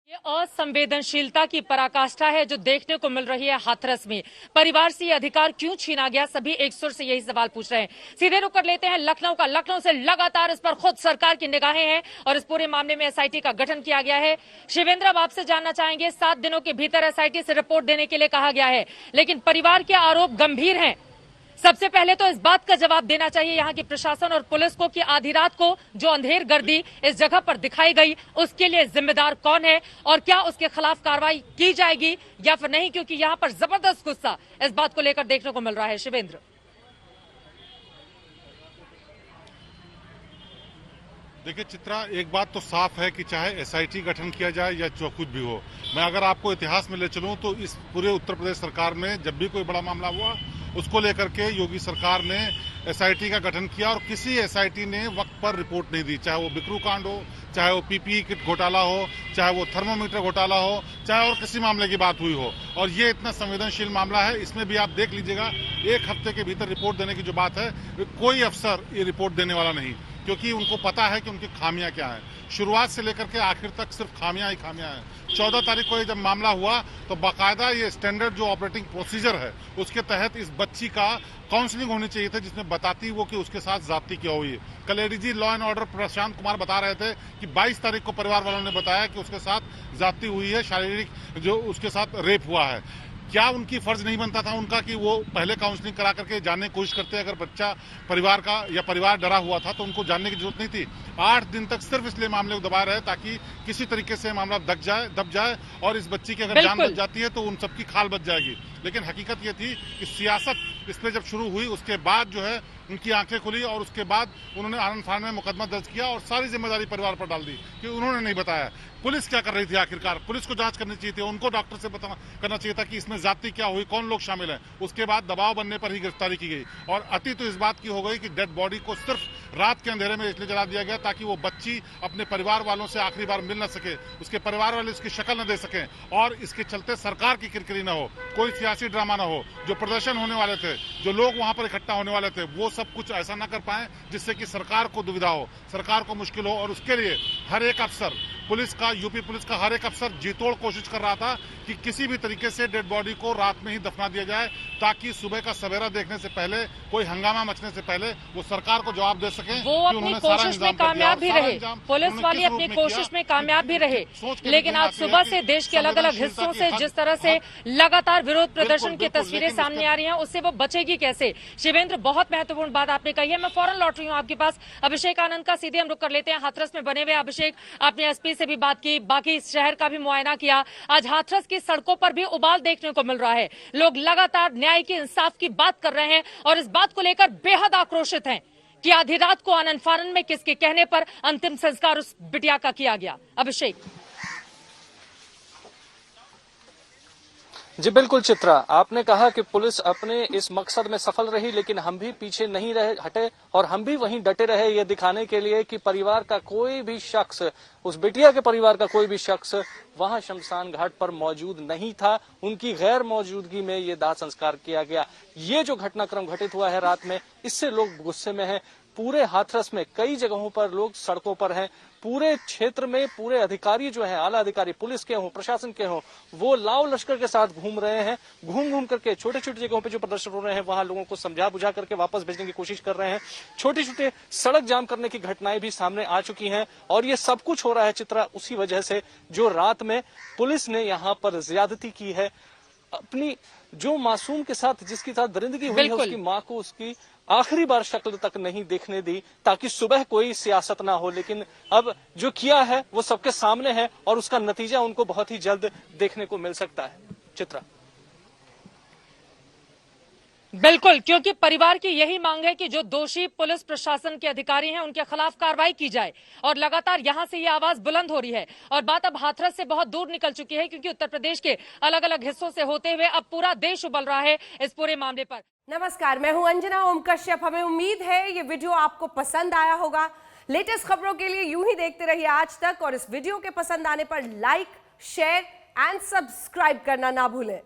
ये असंवेदनशीलता की पराकाष्ठा है जो देखने को मिल रही है हाथरस में। परिवार से ये अधिकार क्यों छीना गया, सभी एक सुर से यही सवाल पूछ रहे हैं। सीधे रुक कर लेते हैं लखनऊ का। लखनऊ से लगातार इस पर खुद सरकार की निगाहें हैं और इस पूरे मामले में एसआईटी का गठन किया गया है। शिवेंद्र, अब आपसे जानना चाहेंगे, 7 दिनों के भीतर एसआईटी से रिपोर्ट देने के लिए कहा गया है, लेकिन परिवार के आरोप गंभीर हैं। सबसे पहले तो इस बात का जवाब देना चाहिए यहाँ की प्रशासन और पुलिस को कि आधी रात को जो अंधेर गर्दी इस जगह पर दिखाई गई, उसके लिए जिम्मेदार कौन है और क्या उसके खिलाफ कार्रवाई की जाएगी या फिर नहीं, क्योंकि यहाँ पर जबरदस्त गुस्सा इस बात को लेकर देखने को मिल रहा है। शिवेंद्र, देखिए चित्रा, एक बात तो साफ है कि चाहे एसआईटी गठन किया जाए या जो कुछ भी हो, मैं अगर आपको इतिहास में ले चलूं तो इस पूरे उत्तर प्रदेश सरकार में जब भी कोई बड़ा मामला हुआ उसको लेकर के योगी सरकार ने एसआईटी का गठन किया और किसी एसआईटी ने वक्त पर रिपोर्ट नहीं दी। चाहे वो बिक्रू कांड हो, चाहे वो पीपीई किट घोटाला हो, चाहे वो थर्मोमीटर घोटाला हो, चाहे और किसी मामले की बात हुई हो। और ये इतना संवेदनशील मामला है, इसमें भी आप देख लीजिएगा 1 हफ्ते के भीतर रिपोर्ट देने की जो बात है, कोई अफसर ये रिपोर्ट देने वाला नहीं, क्योंकि उनको पता है कि उनकी खामियां क्या है। शुरुआत से लेकर के आखिर तक सिर्फ खामियां ही खामियां हैं। 14 तारीख को जब मामला हुआ तो बाकायदा ये स्टैंडर्ड जो ऑपरेटिंग प्रोसीजर है उसके तहत इस बच्ची का काउंसलिंग होनी चाहिए था, जिसमें बताती वो कि उसके साथ जाती क्या हुई है। कल ADG law and order Prashant Kumar बता रहे थे कि 22 तारीख को परिवार वालों ने बताया कि उसके साथ जाती हुई है, शारीरिक जो उसके साथ रेप हुआ है। क्या उनकी फर्ज नहीं बनता था उनका कि वो पहले काउंसलिंग करा करके जानने की कोशिश करते? अगर बच्चा परिवार का या परिवार डरा हुआ था तो उनको जानने की जरूरत नहीं थी। 8 दिन तक सिर्फ इसलिए मामले को दबाए रहे ताकि किसी तरीके से मामला दब जाए और इस बच्ची की अगर जान बच जाती है तो उन सबकी खाल बच जाएगी। लेकिन हकीकत ये थी कि सियासत इस पर जब शुरू हुई उसके बाद जो है उनकी आंखें खुली और उसके बाद उन्होंने आनंद फान में मुकदमा दर्ज किया और सारी जिम्मेदारी परिवार पर डाल दी कि उन्होंने नहीं बताया। पुलिस क्या कर रही थी? आखिरकार पुलिस को जांच करनी चाहिए थी, उनको डॉक्टर से करना चाहिए था कि इसमें जाति क्या हुई, कौन लोग शामिल हैं। उसके बाद दबाव बनने पर ही गिरफ्तारी की गई और अति तो इस बात की हो गई कि डेड बॉडी को सिर्फ रात के अंधेरे में इसलिए जला दिया गया ताकि वो बच्ची अपने परिवार वालों से आखिरी बार मिल न सके, उसके परिवार वाले उसकी शक्ल न दे सकें और इसके चलते सरकार की किरकिरी न हो, कोई सियासी ड्रामा न हो। जो प्रदर्शन होने वाले थे, जो लोग वहां पर इकट्ठा होने वाले थे, वो सब कुछ ऐसा न कर पाए जिससे कि सरकार को दुविधा हो, सरकार को मुश्किल हो। और उसके लिए हर एक अफसर, पुलिस का, यूपी पुलिस का हर एक अफसर जीतोड़ कोशिश कर रहा था कि किसी भी तरीके से डेड बॉडी को रात में ही दफना दिया जाए ताकि सुबह का सवेरा देखने से पहले, कोई हंगामा मचने से पहले वो सरकार को जवाब दे सके। वो अपनी कोशिश में कामयाब भी रहे, पुलिस वाले अपनी कोशिश में कामयाब भी रहे, लेकिन आज सुबह से देश के अलग अलग हिस्सों से जिस तरह से लगातार विरोध प्रदर्शन की तस्वीरें सामने आ रही हैं, उससे वो बचेगी कैसे? शिवेंद्र, बहुत महत्वपूर्ण बात आपने कही है। मैं फौरन लौट रही हूँ आपके पास अभिषेक आनंद का। सीधे हम रुक कर लेते हैं हाथरस में बने हुए अभिषेक। आपने एसपी से भी बात की, बाकी शहर का भी मुआयना किया। आज हाथरस की सड़कों पर भी उबाल देखने को मिल रहा है। लोग लगातार न्याय की, इंसाफ की बात कर रहे हैं और इस बात को लेकर बेहद आक्रोशित हैं कि आधी रात को आनंद फानन में किसके कहने पर अंतिम संस्कार उस बिटिया का किया गया। अभिषेक जी बिल्कुल चित्रा, आपने कहा कि पुलिस अपने इस मकसद में सफल रही, लेकिन हम भी पीछे नहीं हटे और हम भी वहीं डटे रहे ये दिखाने के लिए कि परिवार का कोई भी शख्स, उस बिटिया के परिवार का कोई भी शख्स वहां शमशान घाट पर मौजूद नहीं था। उनकी गैर मौजूदगी में ये दाह संस्कार किया गया। ये जो घटनाक्रम घटित हुआ है रात में, इससे लोग गुस्से में हैं। पूरे हाथरस में कई जगहों पर लोग सड़कों पर हैं। पूरे क्षेत्र में पूरे अधिकारी जो हैं, आला अधिकारी, पुलिस के हों, प्रशासन के हों, वो लाव लश्कर के साथ घूम रहे हैं। घूम करके छोटे छोटे जगहों पे जो प्रदर्शन हो रहे हैं वहां लोगों को समझा बुझा करके वापस भेजने की कोशिश कर रहे हैं। छोटे छोटे सड़क जाम करने की घटनाएं भी सामने आ चुकी हैं और ये सब कुछ हो रहा है चित्रा उसी वजह से जो रात में पुलिस ने यहाँ पर ज्यादती की है। अपनी जो मासूम के साथ, जिसके साथ दरिंदगी हुई है, उसकी माँ को उसकी आखिरी बार शक्ल तक नहीं देखने दी ताकि सुबह कोई सियासत ना हो। लेकिन अब जो किया है वो सबके सामने है और उसका नतीजा उनको बहुत ही जल्द देखने को मिल सकता है। चित्रा, बिल्कुल, क्योंकि परिवार की यही मांग है कि जो दोषी पुलिस प्रशासन के अधिकारी हैं उनके खिलाफ कार्रवाई की जाए और लगातार यहां से ये आवाज बुलंद हो रही है। और बात अब हाथरस से बहुत दूर निकल चुकी है क्योंकि उत्तर प्रदेश के अलग अलग हिस्सों से होते हुए अब पूरा देश उबल रहा है इस पूरे मामले पर। नमस्कार, मैं हूं अंजना ओम कश्यप। हमें उम्मीद है ये वीडियो आपको पसंद आया होगा। लेटेस्ट खबरों के लिए यूं ही देखते रहिए आज तक और इस वीडियो के पसंद आने पर लाइक, शेयर एंड सब्सक्राइब करना ना भूलें।